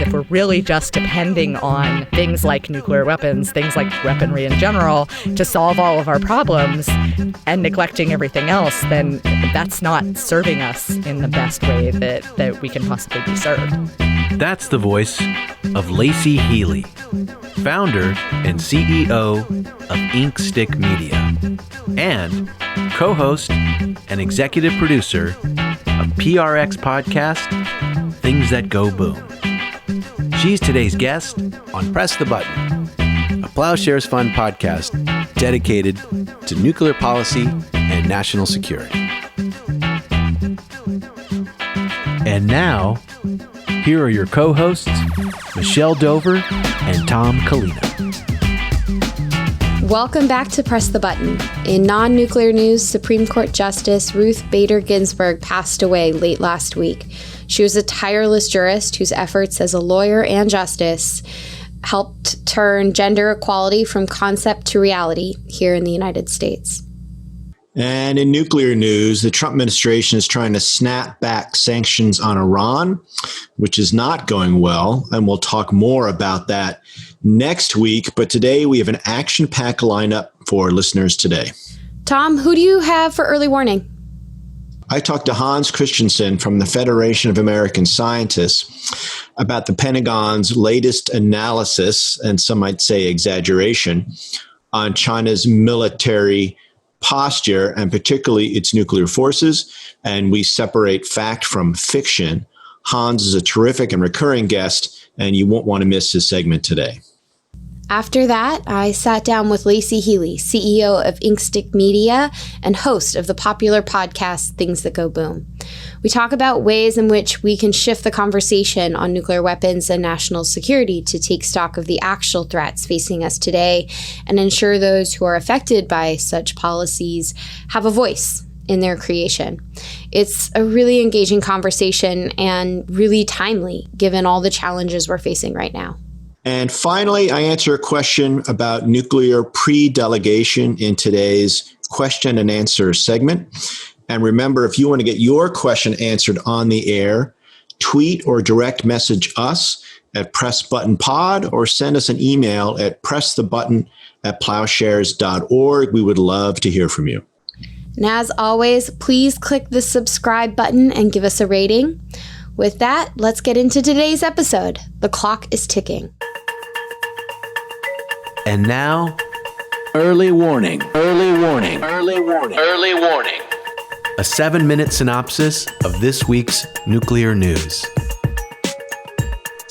if we're really just depending on things like nuclear weapons, things like weaponry in general, to solve all of our problems and neglecting everything else, then that's not serving us in the best way that we can possibly be served. That's the voice of Laicie Heeley, founder and CEO of Inkstick Media, and co-host and executive producer of PRX podcast, Things That Go Boom. She's today's guest on Press the Button, a Plowshares Fund podcast dedicated to nuclear policy and national security. And now, here are your co-hosts, Michelle Dover and Tom Collina. Welcome back to Press the Button. In non-nuclear news, Supreme Court Justice Ruth Bader Ginsburg passed away late last week. She was a tireless jurist whose efforts as a lawyer and justice helped turn gender equality from concept to reality here in the United States. And in nuclear news, the Trump administration is trying to snap back sanctions on Iran, which is not going well. And we'll talk more about that next week. But today we have an action-packed lineup for listeners today. Tom, who do you have for early warning? I talked to Hans Kristensen from the Federation of American Scientists about the Pentagon's latest analysis, and some might say exaggeration, on China's military posture and particularly its nuclear forces. And we separate fact from fiction. Hans is a terrific and recurring guest, and you won't want to miss his segment today. After that, I sat down with Laicie Heeley, CEO of Inkstick Media and host of the popular podcast, Things That Go Boom. We talk about ways in which we can shift the conversation on nuclear weapons and national security to take stock of the actual threats facing us today and ensure those who are affected by such policies have a voice in their creation. It's a really engaging conversation and really timely given all the challenges we're facing right now. And finally, I answer a question about nuclear pre-delegation in today's question and answer segment. And remember, if you want to get your question answered on the air, tweet or direct message us at PressButtonPod or send us an email at pressthebutton@plowshares.org. We would love to hear from you. And as always, please click the subscribe button and give us a rating. With that, let's get into today's episode. The clock is ticking. And now, early warning, early warning, early warning, early warning. A 7-minute synopsis of this week's nuclear news.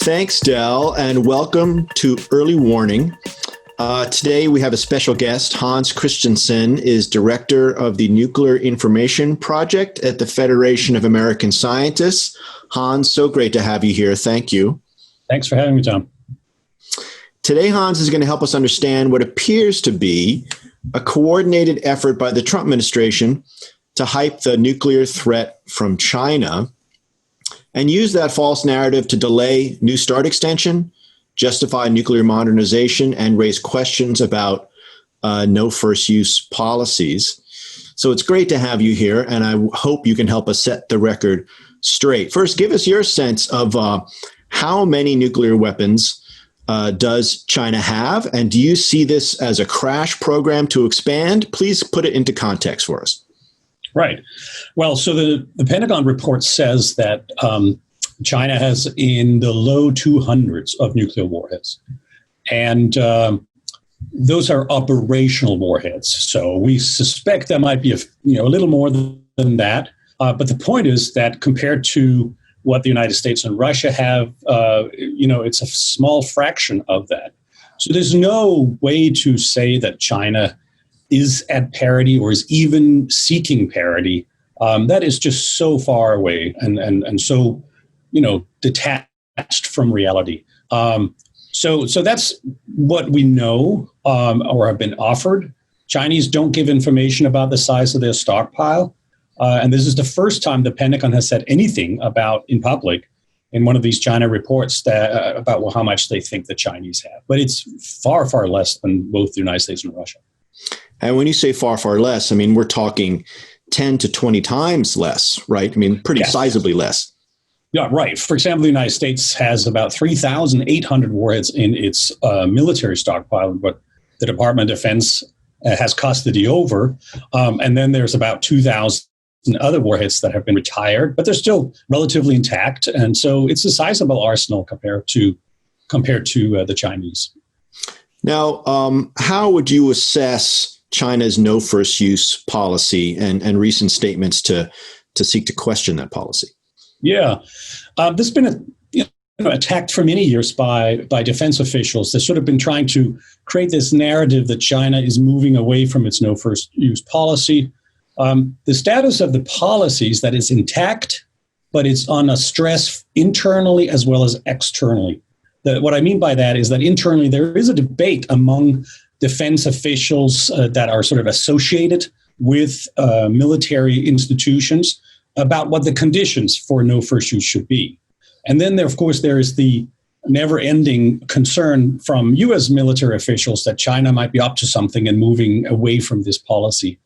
Thanks, Del, and welcome to Early Warning. Today we have a special guest. Hans Kristensen is director of the Nuclear Information Project at the Federation of American Scientists. Hans, so great to have you here. Thank you. Thanks for having me, Tom. Today, Hans is going to help us understand what appears to be a coordinated effort by the Trump administration to hype the nuclear threat from China and use that false narrative to delay New START extension, justify nuclear modernization, and raise questions about no first use policies. So it's great to have you here, and I hope you can help us set the record straight. First, give us your sense of how many nuclear weapons does China have, and do you see this as a crash program to expand? Please put it into context for us. Right. Well, so the Pentagon report says that China has in the low 200s of nuclear warheads. And those are operational warheads. So we suspect there might be a little more than that. But the point is that compared to what the United States and Russia have, it's a small fraction of that. So there's no way to say that China is at parity or is even seeking parity. That is just so far away and so, detached from reality. So that's what we know or have been offered. Chinese don't give information about the size of their stockpile. And this is the first time the Pentagon has said anything about in public in one of these China reports that about how much they think the Chinese have. But it's far, far less than both the United States and Russia. And when you say far, far less, I mean, we're talking 10 to 20 times less, right? I mean, pretty Yes. sizably less. Yeah, right. For example, the United States has about 3,800 warheads in its military stockpile, but the Department of Defense has custody over. And then there's about 2,000 other warheads that have been retired, but they're still relatively intact. And so it's a sizable arsenal compared to the Chinese. Now, how would you assess China's no first use policy and recent statements to seek to question that policy? Yeah, this has been attacked for many years by defense officials. They've sort of been trying to create this narrative that China is moving away from its no first use policy. The status of the policy is that it's intact, but it's on a stress internally as well as externally. What I mean by that is that internally there is a debate among defense officials that are sort of associated with military institutions about what the conditions for no first use should be. And then, of course, there is the never-ending concern from U.S. military officials that China might be up to something and moving away from this policy.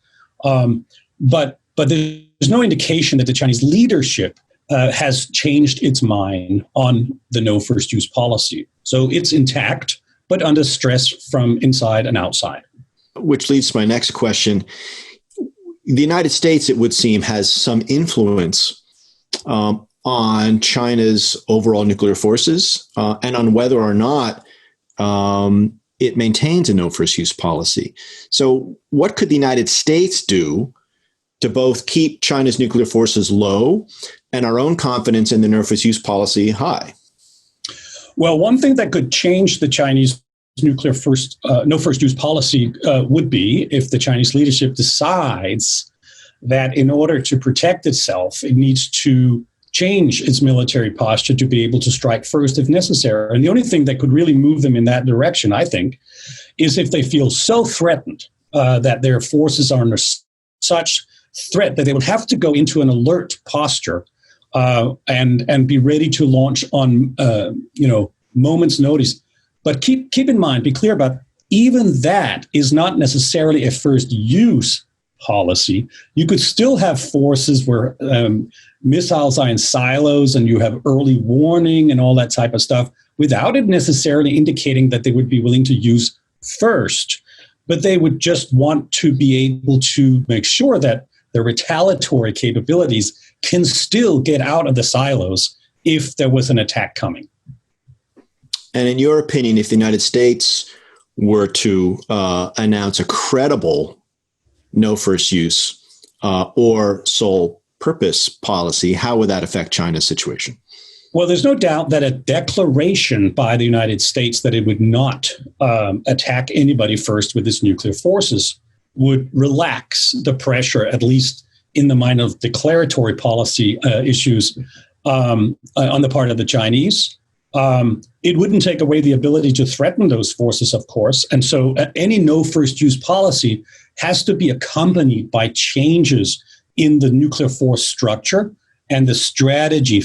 But there's no indication that the Chinese leadership has changed its mind on the no first use policy. So it's intact, but under stress from inside and outside. Which leads to my next question. The United States, it would seem, has some influence on China's overall nuclear forces and on whether or not it maintains a no first use policy. So what could the United States do to both keep China's nuclear forces low and our own confidence in the no first use policy high? Well, one thing that could change the Chinese nuclear no first use policy would be if the Chinese leadership decides that in order to protect itself, it needs to change its military posture to be able to strike first if necessary. And the only thing that could really move them in that direction, I think, is if they feel so threatened that their forces are under such threat that they would have to go into an alert posture and be ready to launch on moment's notice. But keep in mind, be clear about, even that is not necessarily a first use policy. You could still have forces where missiles are in silos and you have early warning and all that type of stuff without it necessarily indicating that they would be willing to use first. But they would just want to be able to make sure that the retaliatory capabilities can still get out of the silos if there was an attack coming. And in your opinion, if the United States were to announce a credible no first use or sole purpose policy, how would that affect China's situation? Well, there's no doubt that a declaration by the United States that it would not attack anybody first with its nuclear forces would relax the pressure, at least in the mind of declaratory policy issues on the part of the Chinese. It wouldn't take away the ability to threaten those forces, of course. And so any no first use policy has to be accompanied by changes in the nuclear force structure and the strategy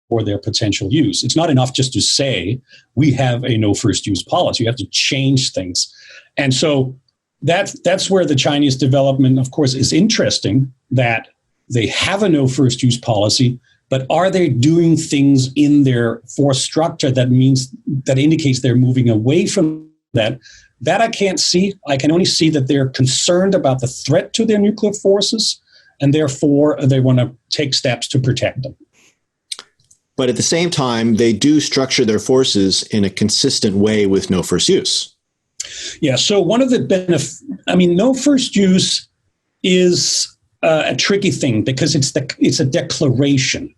for their potential use. It's not enough just to say we have a no first use policy. You have to change things. And so that's where the Chinese development, of course, is interesting, that they have a no first use policy, but are they doing things in their force structure that indicates they're moving away from that? That I can't see. I can only see that they're concerned about the threat to their nuclear forces, and therefore they want to take steps to protect them. But at the same time, they do structure their forces in a consistent way with no first use. Yeah, so one of the no first use is a tricky thing because it's a declaration.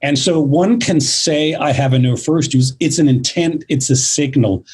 And so one can say, I have a no first use. It's an intent, it's a signal.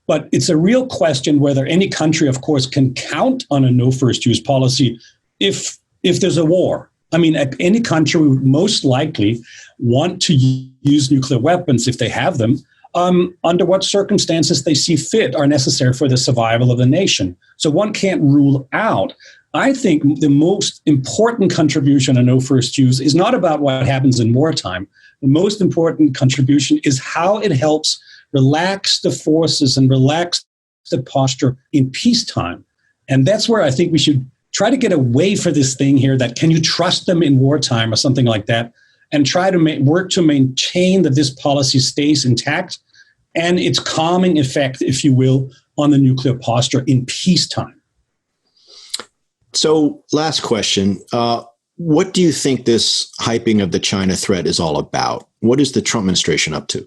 But it's a real question whether any country, of course, can count on a no first use policy if there's a war. I mean, any country would most likely want to use nuclear weapons if they have them, under what circumstances they see fit are necessary for the survival of the nation. So one can't rule out. I think the most important contribution of no first use is not about what happens in wartime. The most important contribution is how it helps relax the forces and relax the posture in peacetime. And that's where I think we should try to get away from this thing here that can you trust them in wartime or something like that, and try to work to maintain that this policy stays intact and its calming effect, if you will, on the nuclear posture in peacetime. So, last question. What do you think this hyping of the China threat is all about? What is the Trump administration up to?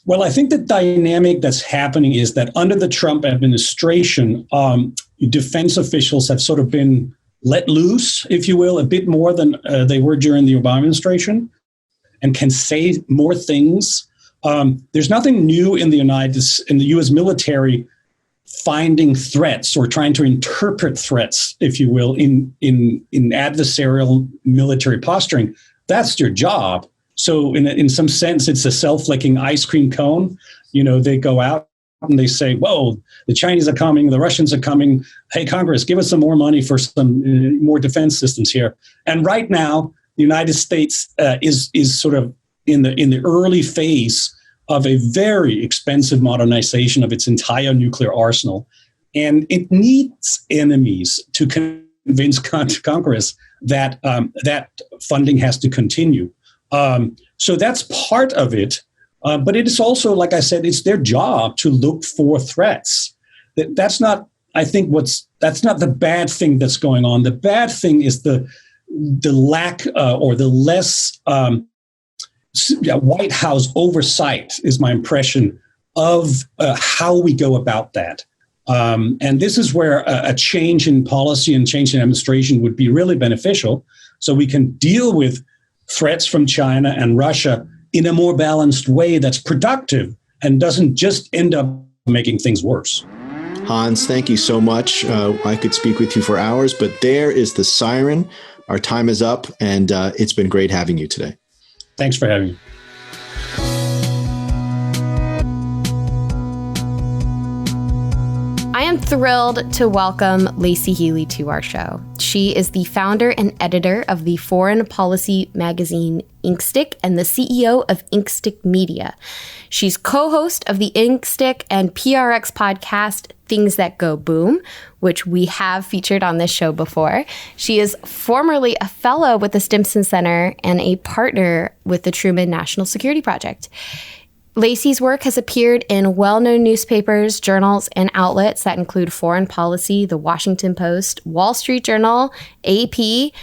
Well, I think the dynamic that's happening is that under the Trump administration, defense officials have sort of been let loose, if you will, a bit more than they were during the Obama administration, and can say more things. There's nothing new in the U.S. military finding threats or trying to interpret threats, if you will, in adversarial military posturing. That's their job. So in some sense, it's a self-licking ice cream cone. They go out and they say, whoa, the Chinese are coming, the Russians are coming. Hey, Congress, give us some more money for some more defense systems here. And right now, the United States is sort of in the early phase of a very expensive modernization of its entire nuclear arsenal. And it needs enemies to convince Congress that that funding has to continue. So that's part of it. But it is also, like I said, it's their job to look for threats. That's not, I think, that's not the bad thing that's going on. The bad thing is the lack or the less White House oversight, is my impression, of how we go about that. And this is where a change in policy and change in administration would be really beneficial, so we can deal with threats from China and Russia in a more balanced way that's productive and doesn't just end up making things worse. Hans, thank you so much. I could speak with you for hours, but there is the siren. Our time is up, and it's been great having you today. Thanks for having me. I am thrilled to welcome Laicie Heeley to our show. She is the founder and editor of the foreign policy magazine Inkstick and the CEO of Inkstick Media. She's co-host of the Inkstick and PRX podcast Things That Go Boom, which we have featured on this show before. She is formerly a fellow with the Stimson Center and a partner with the Truman National Security Project. Laicie's work has appeared in well-known newspapers, journals, and outlets that include Foreign Policy, The Washington Post, Wall Street Journal, AP,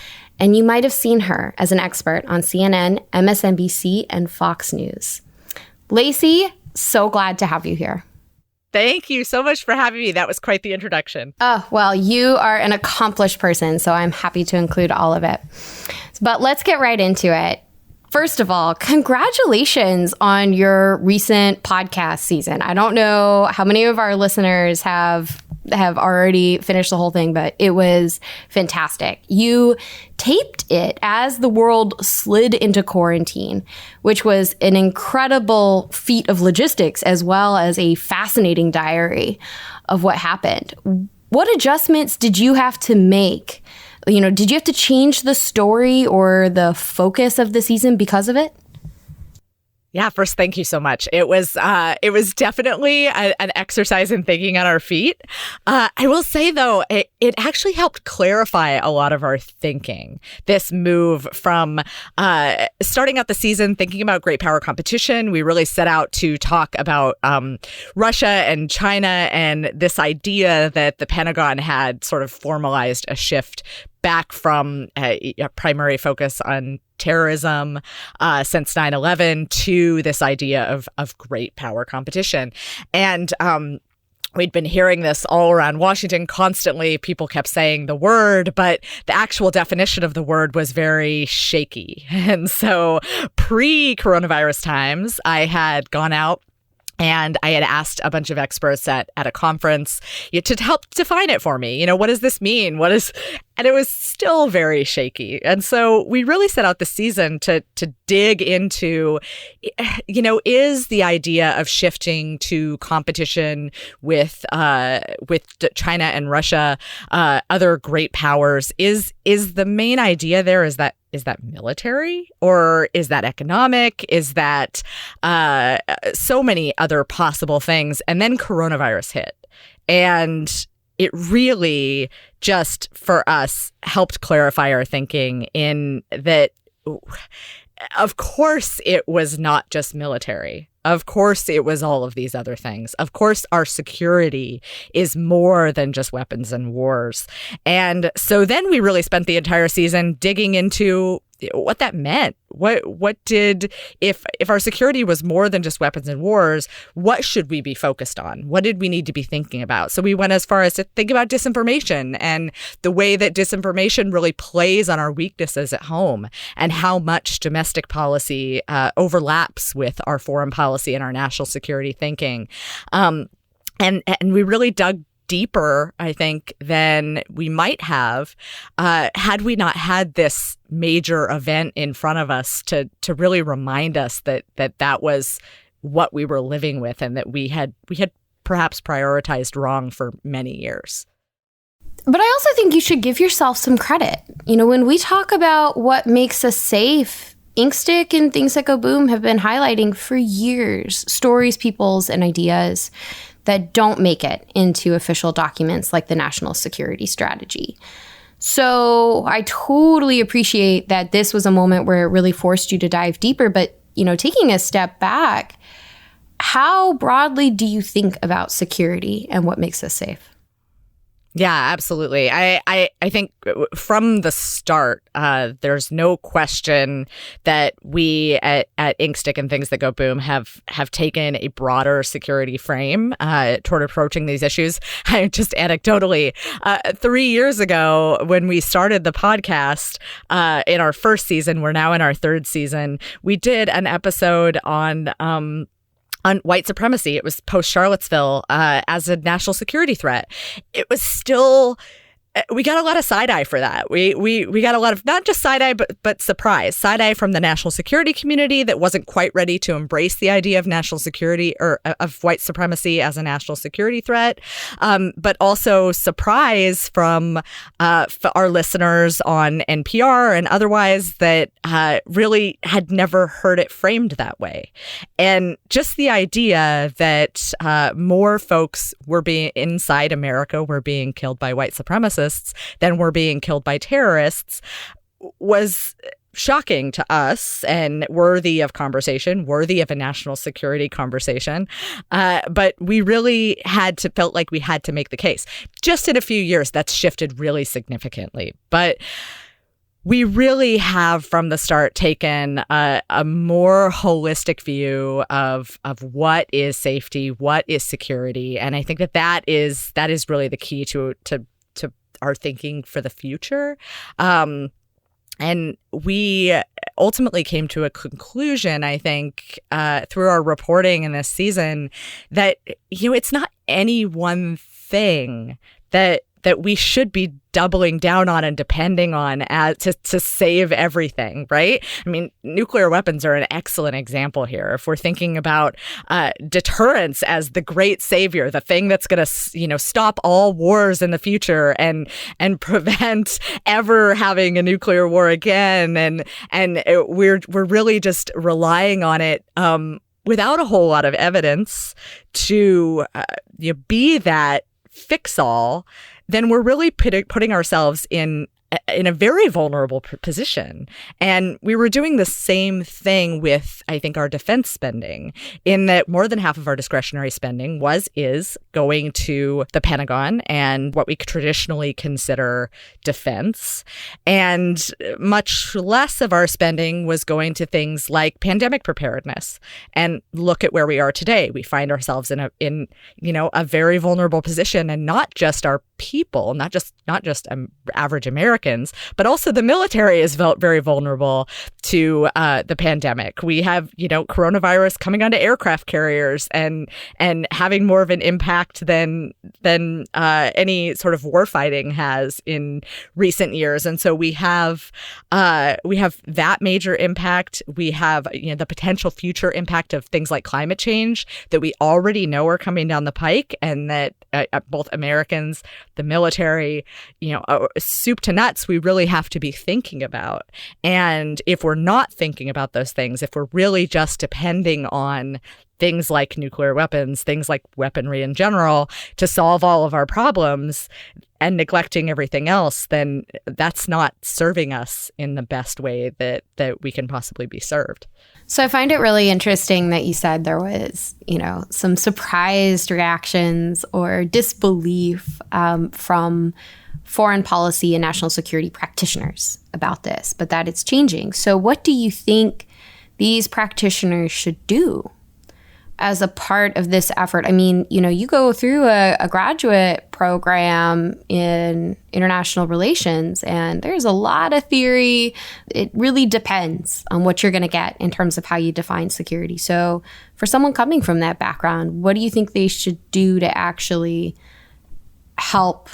and you might have seen her as an expert on CNN, MSNBC, and Fox News. Laicie, so glad to have you here. Thank you so much for having me. That was quite the introduction. Oh, well, you are an accomplished person, so I'm happy to include all of it. But let's get right into it. First of all, congratulations on your recent podcast season. I don't know how many of our listeners have already finished the whole thing, but it was fantastic. You taped it as the world slid into quarantine, which was an incredible feat of logistics as well as a fascinating diary of what happened. What adjustments did you have to make? Did you have to change the story or the focus of the season because of it? Yeah, first, thank you so much. It was definitely an exercise in thinking on our feet. I will say, though, it actually helped clarify a lot of our thinking. This move from starting out the season thinking about great power competition, we really set out to talk about Russia and China and this idea that the Pentagon had sort of formalized a shift back from a primary focus on terrorism since 9/11 to this idea of great power competition. And we'd been hearing this all around Washington constantly. People kept saying the word, but the actual definition of the word was very shaky. And so pre-coronavirus times, I had gone out and I had asked a bunch of experts at a conference to help define it for me. What does this mean? And it was still very shaky. And so we really set out the season to dig into, is the idea of shifting to competition with China and Russia, other great powers, is the main idea there, is that military, or is that economic? Is that so many other possible things? And then coronavirus hit. And it really just, for us, helped clarify our thinking in that of course it was not just military. Of course it was all of these other things. Of course our security is more than just weapons and wars. And so then we really spent the entire season digging into what that meant. What did, if our security was more than just weapons and wars, what should we be focused on? What did we need to be thinking about? So we went as far as to think about disinformation and the way that disinformation really plays on our weaknesses at home and how much domestic policy overlaps with our foreign policy and our national security thinking. And we really dug deeper, I think, than we might have had we not had this major event in front of us to really remind us that was what we were living with and that we had perhaps prioritized wrong for many years. But I also think you should give yourself some credit. You know, when we talk about what makes us safe, Inkstick and Things That Go Boom have been highlighting for years stories, peoples, and ideas that don't make it into official documents like the National Security Strategy. So I totally appreciate that this was a moment where it really forced you to dive deeper. But, you know, taking a step back, how broadly do you think about security and what makes us safe? Yeah, absolutely. I think from the start, there's no question that we at Inkstick and Things That Go Boom have taken a broader security frame toward approaching these issues. Just anecdotally, 3 years ago when we started the podcast in our first season, we're now in our third season, we did an episode on white supremacy. It was post-Charlottesville as a national security threat. It was still, we got a lot of side-eye for that. We got a lot of, not just side-eye, but surprise. Side-eye from the national security community that wasn't quite ready to embrace the idea of national security or of white supremacy as a national security threat. But also surprise from our listeners on NPR and otherwise that really had never heard it framed that way. And just the idea that more folks were being inside America were being killed by white supremacists than were being killed by terrorists was shocking to us and worthy of conversation, worthy of a national security conversation. But we really felt like we had to make the case. Just in a few years, that's shifted really significantly. But we really have from the start taken a more holistic view of what is safety, what is security. And I think that is really the key to our thinking for the future. And we ultimately came to a conclusion, I think, through our reporting in this season that, you know, it's not any one thing that we should be doubling down on and depending on to save everything, right? I mean, nuclear weapons are an excellent example here. If we're thinking about deterrence as the great savior, the thing that's going to, you know, stop all wars in the future and prevent ever having a nuclear war again, and we're really just relying on it without a whole lot of evidence to be that fix-all, then we're really putting ourselves in a very vulnerable position. And we were doing the same thing with, I think, our defense spending, in that more than half of our discretionary spending is going to the Pentagon and what we traditionally consider defense. And much less of our spending was going to things like pandemic preparedness. And look at where we are today. We find ourselves in a very vulnerable position, and not just our people, not just average Americans, but also the military is very vulnerable to the pandemic. We have, coronavirus coming onto aircraft carriers and having more of an impact than any sort of war fighting has in recent years. And so we have that major impact. We have the potential future impact of things like climate change that we already know are coming down the pike, and that both Americans, the military, soup to nuts, we really have to be thinking about. And if we're not thinking about those things, if we're really just depending on things like nuclear weapons, things like weaponry in general, to solve all of our problems, and neglecting everything else, then that's not serving us in the best way that we can possibly be served. So I find it really interesting that you said there was, some surprised reactions or disbelief from foreign policy and national security practitioners about this, but that it's changing. So what do you think these practitioners should do as a part of this effort? I mean, you go through a graduate program in international relations, and there's a lot of theory. It really depends on what you're going to get in terms of how you define security. So for someone coming from that background, what do you think they should do to actually help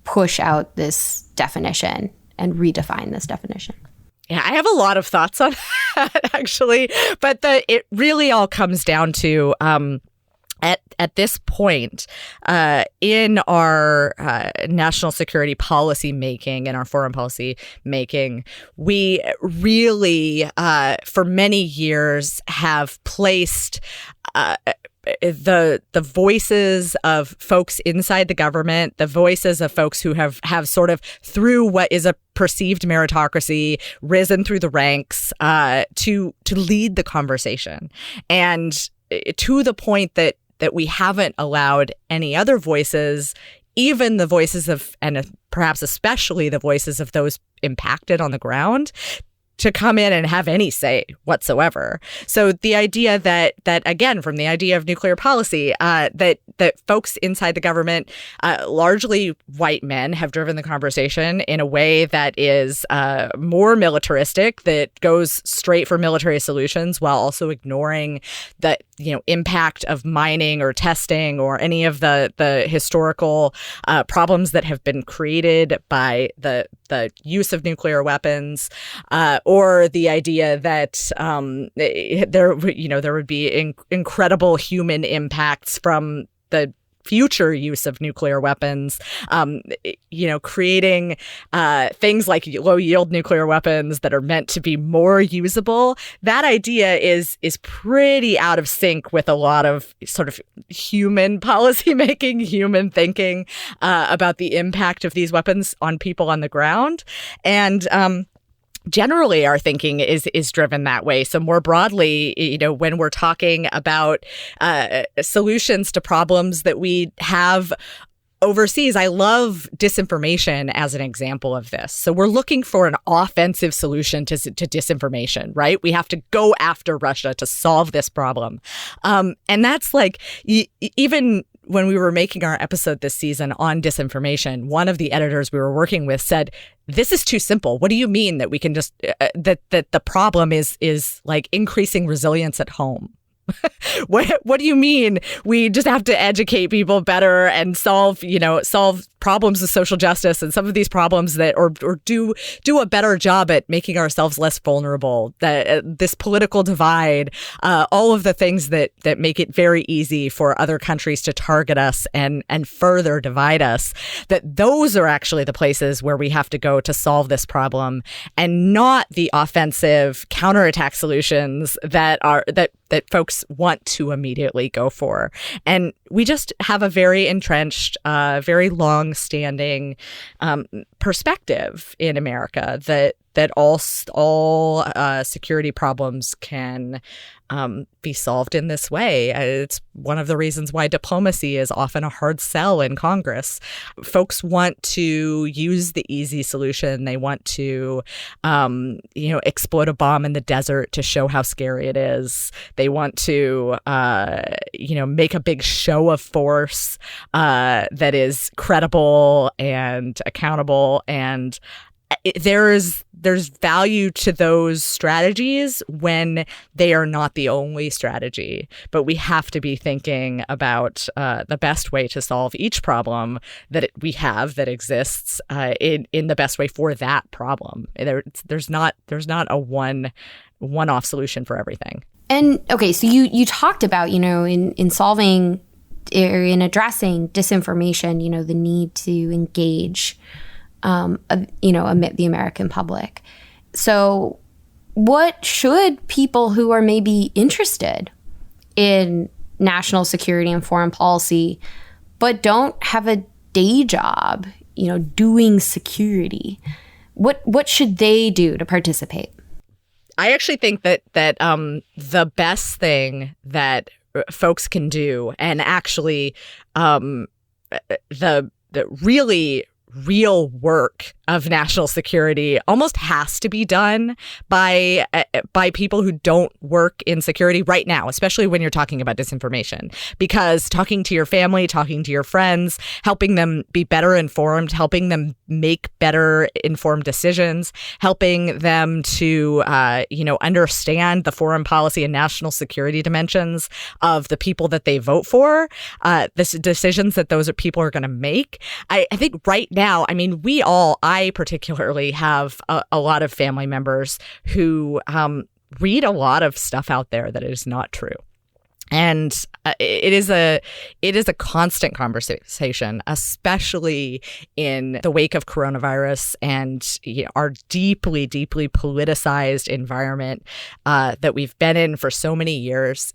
push out this definition and redefine this definition? Yeah, I have a lot of thoughts on that, actually. But it really all comes down to at this point in our national security policy making and our foreign policy making, we really, for many years, have placed the voices of folks inside the government, the voices of folks who have sort of, through what is a perceived meritocracy, risen through the ranks to lead the conversation. And to the point that we haven't allowed any other voices, even the voices of, and perhaps especially the voices of those impacted on the ground, to come in and have any say whatsoever. So the idea that again, from the idea of nuclear policy, that folks inside the government, largely white men, have driven the conversation in a way that is more militaristic, that goes straight for military solutions while also ignoring the impact of mining or testing or any of the historical problems that have been created by the use of nuclear weapons, or the idea that there would be incredible human impacts from the future use of nuclear weapons, creating things like low-yield nuclear weapons that are meant to be more usable. That idea is pretty out of sync with a lot of sort of human policymaking, human thinking about the impact of these weapons on people on the ground. And generally, our thinking is driven that way. So more broadly, when we're talking about solutions to problems that we have overseas, I love disinformation as an example of this. So we're looking for an offensive solution to disinformation, right? We have to go after Russia to solve this problem. And that's like, even when we were making our episode this season on disinformation, one of the editors we were working with said, "This is too simple. What do you mean that we can just that the problem is like increasing resilience at home?" What do you mean we just have to educate people better and solve problems of social justice and some of these problems that or do a better job at making ourselves less vulnerable, this political divide, all of the things that make it very easy for other countries to target us and further divide us, that those are actually the places where we have to go to solve this problem, and not the offensive counterattack solutions that folks want to immediately go for. And we just have a very entrenched, very long-standing perspective in America that all security problems can be solved in this way. It's one of the reasons why diplomacy is often a hard sell in Congress. Folks want to use the easy solution. They want to, explode a bomb in the desert to show how scary it is. They want to, make a big show of force that is credible and accountable. And there's value to those strategies when they are not the only strategy, but we have to be thinking about the best way to solve each problem that we have that exists in the best way for that problem. There's not a one-off solution for everything. And okay, so you talked about in solving or in addressing disinformation, the need to engage amid the American public. So what should people who are maybe interested in national security and foreign policy, but don't have a day job, doing security, what should they do to participate? I actually think that the best thing that folks can do, and actually the really real work of national security almost has to be done by people who don't work in security right now, especially when you're talking about disinformation, because talking to your family, talking to your friends, helping them be better informed, helping them make better informed decisions, helping them to understand the foreign policy and national security dimensions of the people that they vote for, the decisions that those people are going to make. I think right now, I particularly have a lot of family members who read a lot of stuff out there that is not true. And it is a constant conversation, especially in the wake of coronavirus and our deeply, deeply politicized environment that we've been in for so many years.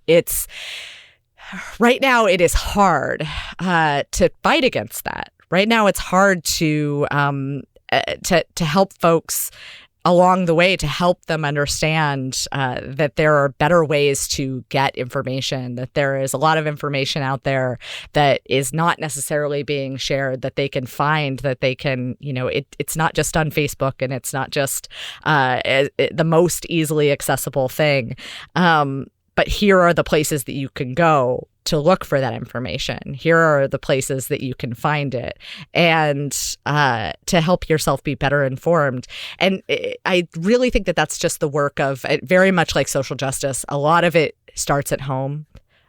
Right now, it is hard to fight against that. Right now, it's hard to help folks along the way, to help them understand that there are better ways to get information, that there is a lot of information out there that is not necessarily being shared, that they can find, that they can, it's not just on Facebook, and it's not just the most easily accessible thing. But here are the places that you can go to look for that information. Here are the places that you can find it, and to help yourself be better informed. And I really think that that's just the work of, very much like social justice, a lot of it starts at home.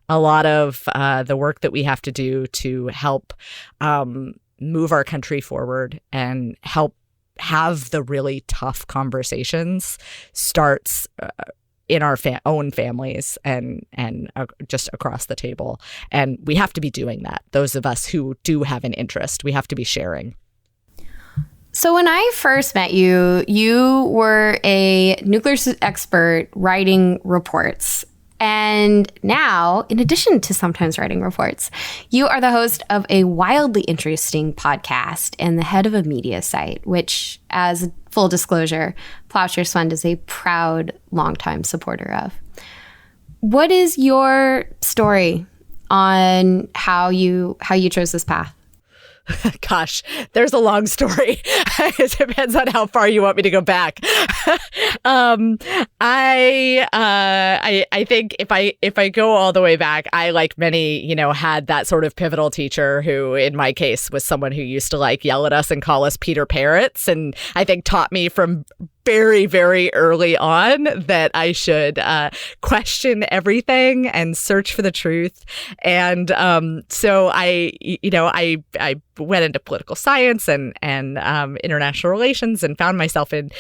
A lot of the work that we have to do to help move our country forward and help have the really tough conversations starts in our own families and just across the table. And we have to be doing that. Those of us who do have an interest, we have to be sharing. So when I first met you, you were a nuclear expert writing reports. And now, in addition to sometimes writing reports, you are the host of a wildly interesting podcast and the head of a media site, which, as full disclosure, Plowshares Fund is a proud longtime supporter of. What is your story on how you chose this path? Gosh, there's a long story. It depends on how far you want me to go back. I think if I go all the way back, I, like many, had that sort of pivotal teacher who, in my case, was someone who used to yell at us and call us Peter Parrots, and I think taught me from very, very early on that I should question everything and search for the truth. And so I went into political science and international relations, and found myself in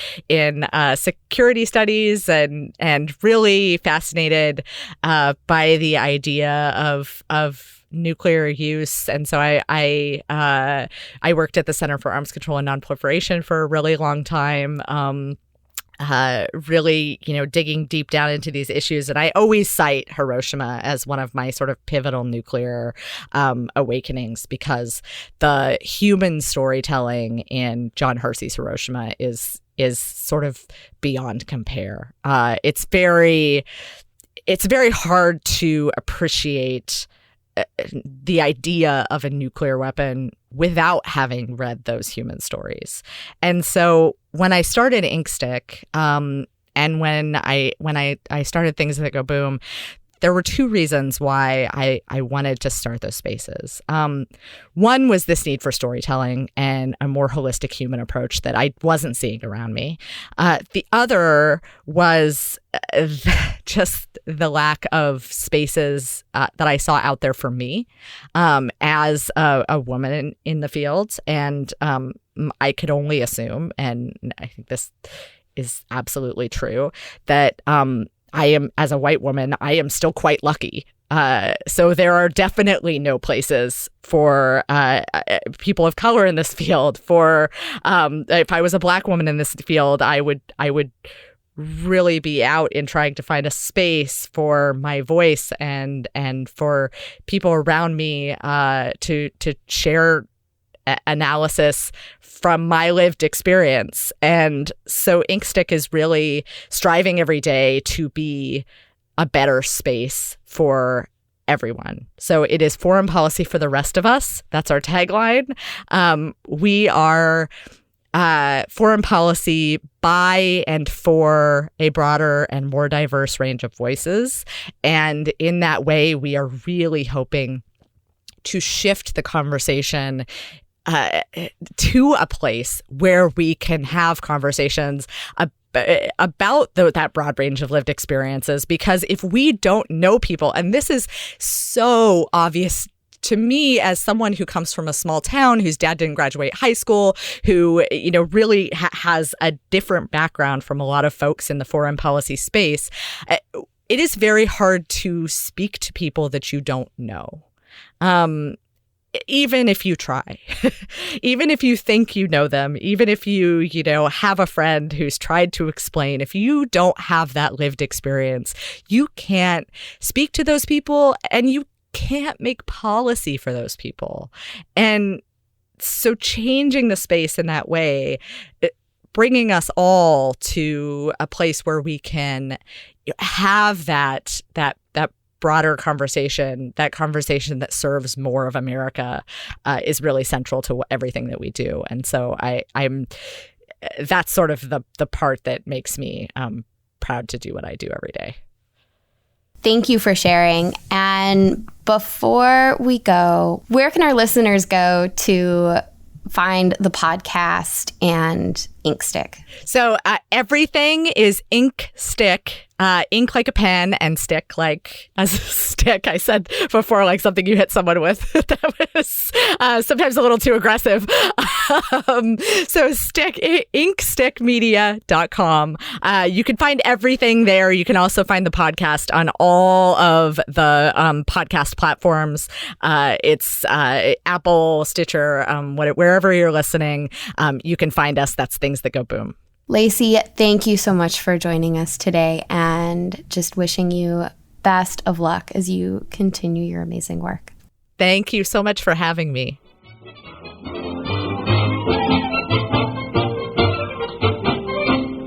security studies, and really fascinated by the idea of nuclear use. And so I worked at the Center for Arms Control and Nonproliferation for a really long time, really, digging deep down into these issues. And I always cite Hiroshima as one of my sort of pivotal nuclear awakenings, because the human storytelling in John Hersey's Hiroshima is sort of beyond compare. It's very hard to appreciate the idea of a nuclear weapon without having read those human stories. And so when I started Inkstick, and when I started Things That Go Boom, there were two reasons why I wanted to start those spaces. One was this need for storytelling and a more holistic human approach that I wasn't seeing around me. The other was just the lack of spaces that I saw out there for me as a woman in the field. And I could only assume, and I think this is absolutely true, that I am, as a white woman, I am still quite lucky. So there are definitely no places for people of color in this field. For if I was a Black woman in this field, I would really be out in trying to find a space for my voice and for people around me to share analysis from my lived experience. And so Inkstick is really striving every day to be a better space for everyone. So it is foreign policy for the rest of us. That's our tagline. We are foreign policy by and for a broader and more diverse range of voices. And in that way, we are really hoping to shift the conversation to a place where we can have conversations about that broad range of lived experiences. Because if we don't know people, and this is so obvious to me as someone who comes from a small town, whose dad didn't graduate high school, who, really has a different background from a lot of folks in the foreign policy space, it is very hard to speak to people that you don't know. Even if you try, even if you think you know them, even if you have a friend who's tried to explain, if you don't have that lived experience, you can't speak to those people and you can't make policy for those people. And so changing the space in that way, bringing us all to a place where we can have that broader conversation, that conversation that serves more of America, is really central to everything that we do. And so that's sort of the part that makes me proud to do what I do every day. Thank you for sharing. And before we go, where can our listeners go to find the podcast and Inkstick? So everything is Inkstick. Ink like a pen and stick like as a stick. I said before, like something you hit someone with. That was sometimes a little too aggressive. So inkstickmedia.com. You can find everything there. You can also find the podcast on all of the podcast platforms. It's Apple, Stitcher, wherever you're listening. You can find us. That's Things That Go Boom. Laicie, thank you so much for joining us today, and just wishing you best of luck as you continue your amazing work. Thank you so much for having me.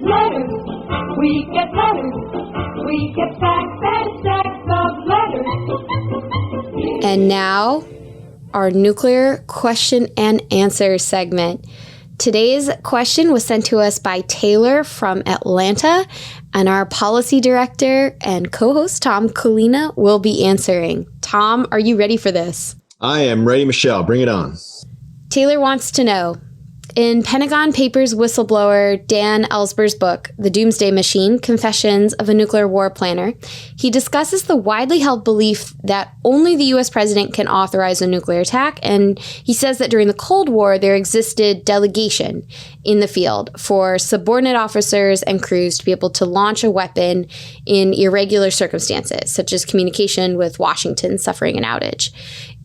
Letters, we get stacks and stacks of letters. And now, our nuclear question and answer segment. Today's question was sent to us by Taylor from Atlanta, and our policy director and co-host, Tom Collina, will be answering. Tom, are you ready for this? I am ready, Michelle. Bring it on. Taylor wants to know, in Pentagon Papers whistleblower Dan Ellsberg's book, The Doomsday Machine, Confessions of a Nuclear War Planner, he discusses the widely held belief that only the U.S. president can authorize a nuclear attack, and he says that during the Cold War, there existed delegation in the field for subordinate officers and crews to be able to launch a weapon in irregular circumstances, such as communication with Washington suffering an outage.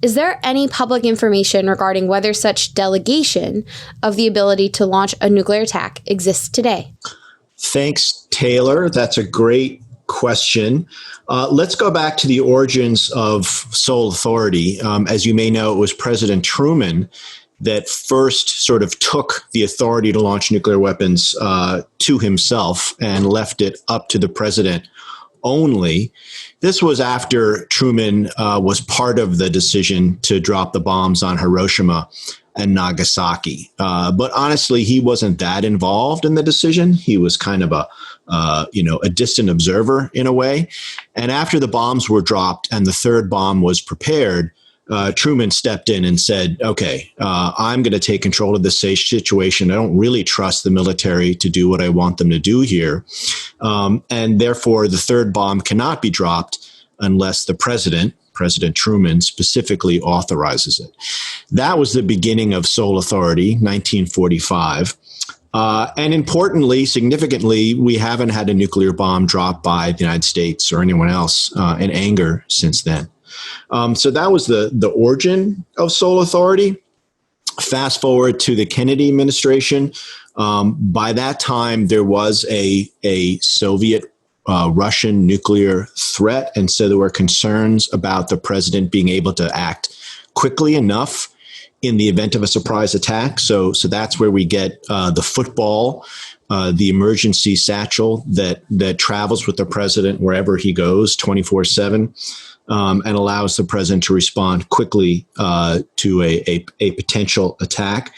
Is there any public information regarding whether such delegation of the ability to launch a nuclear attack exists today? Thanks, Taylor. That's a great question. Let's go back to the origins of sole authority. As you may know, it was President Truman that first sort of took the authority to launch nuclear weapons to himself and left it up to the president only. This was after Truman was part of the decision to drop the bombs on Hiroshima and Nagasaki. But honestly, he wasn't that involved in the decision. He was kind of a distant observer in a way. And after the bombs were dropped and the third bomb was prepared, Truman stepped in and said, okay, I'm going to take control of this situation. I don't really trust the military to do what I want them to do here. And therefore, the third bomb cannot be dropped unless the President Truman, specifically authorizes it. That was the beginning of sole authority, 1945. And importantly, significantly, we haven't had a nuclear bomb dropped by the United States or anyone else in anger since then. So that was the origin of sole authority. Fast forward to the Kennedy administration. By that time, there was a Soviet Russian nuclear threat. And so there were concerns about the president being able to act quickly enough in the event of a surprise attack. So that's where we get the football, the emergency satchel that travels with the president wherever he goes 24/7, and allows the president to respond quickly to a potential attack.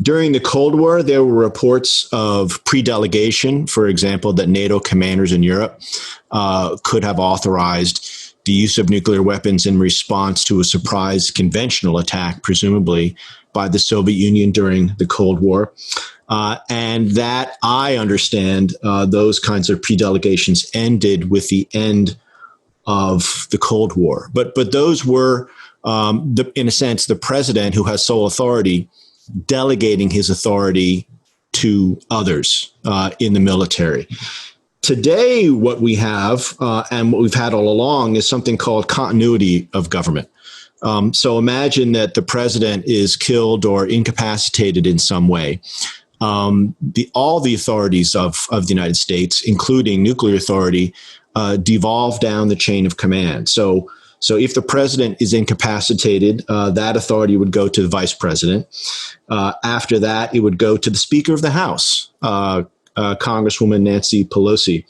During the Cold War, there were reports of pre-delegation, for example, that NATO commanders in Europe could have authorized the use of nuclear weapons in response to a surprise conventional attack, presumably by the Soviet Union during the Cold War. And that, I understand, those kinds of pre-delegations ended with the end of the Cold War. But those were, in a sense, the president who has sole authority delegating his authority to others in the military. Today, what we have and what we've had all along is something called continuity of government. So imagine that the president is killed or incapacitated in some way. All the authorities of the United States, including nuclear authority, devolve down the chain of command. So if the president is incapacitated, that authority would go to the vice president. After that, it would go to the Speaker of the House, Congresswoman Nancy Pelosi.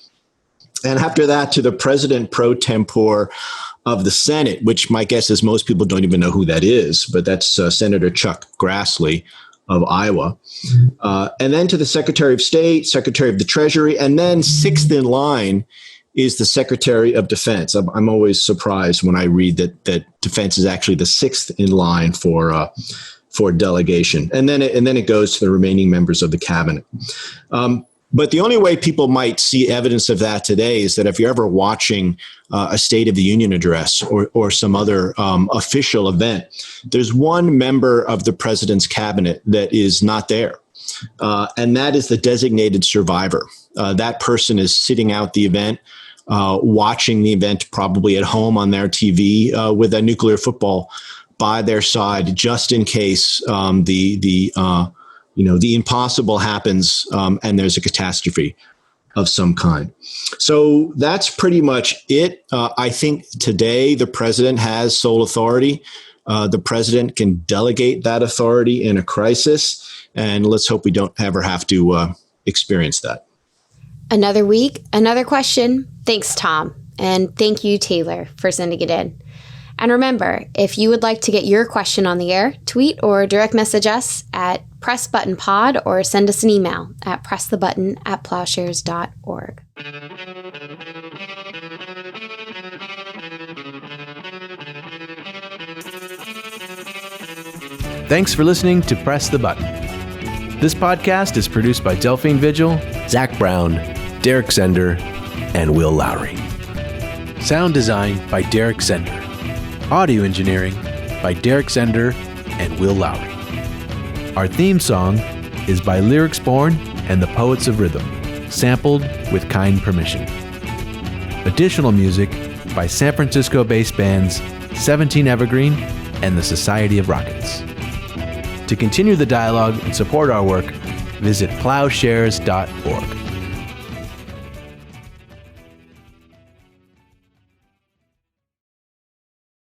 And after that, to the president pro tempore of the Senate, which my guess is most people don't even know who that is, but that's Senator Chuck Grassley of Iowa. And then to the Secretary of State, Secretary of the Treasury, and then sixth in line is the Secretary of Defense. I'm always surprised when I read that defense is actually the sixth in line for delegation. And then it goes to the remaining members of the cabinet. But the only way people might see evidence of that today is that if you're ever watching a State of the Union address or some other official event, there's one member of the president's cabinet that is not there. And that is the designated survivor. That person is sitting out the event, watching the event probably at home on their TV with a nuclear football by their side, just in case the impossible happens and there's a catastrophe of some kind. So that's pretty much it. I think today the president has sole authority. The president can delegate that authority in a crisis, and let's hope we don't ever have to experience that. Another week, another question. Thanks, Tom. And thank you, Taylor, for sending it in. And remember, if you would like to get your question on the air, tweet or direct message us at PressButtonPod or send us an email at pressthebutton@plowshares.org. Thanks for listening to Press the Button. This podcast is produced by Delphine Vigil, Zach Brown, Derek Zender, and Will Lowry. Sound design by Derek Zender. Audio engineering by Derek Zender and Will Lowry. Our theme song is by Lyrics Born and the Poets of Rhythm, sampled with kind permission. Additional music by San Francisco-based bands 17 Evergreen and the Society of Rockets. To continue the dialogue and support our work, visit plowshares.org.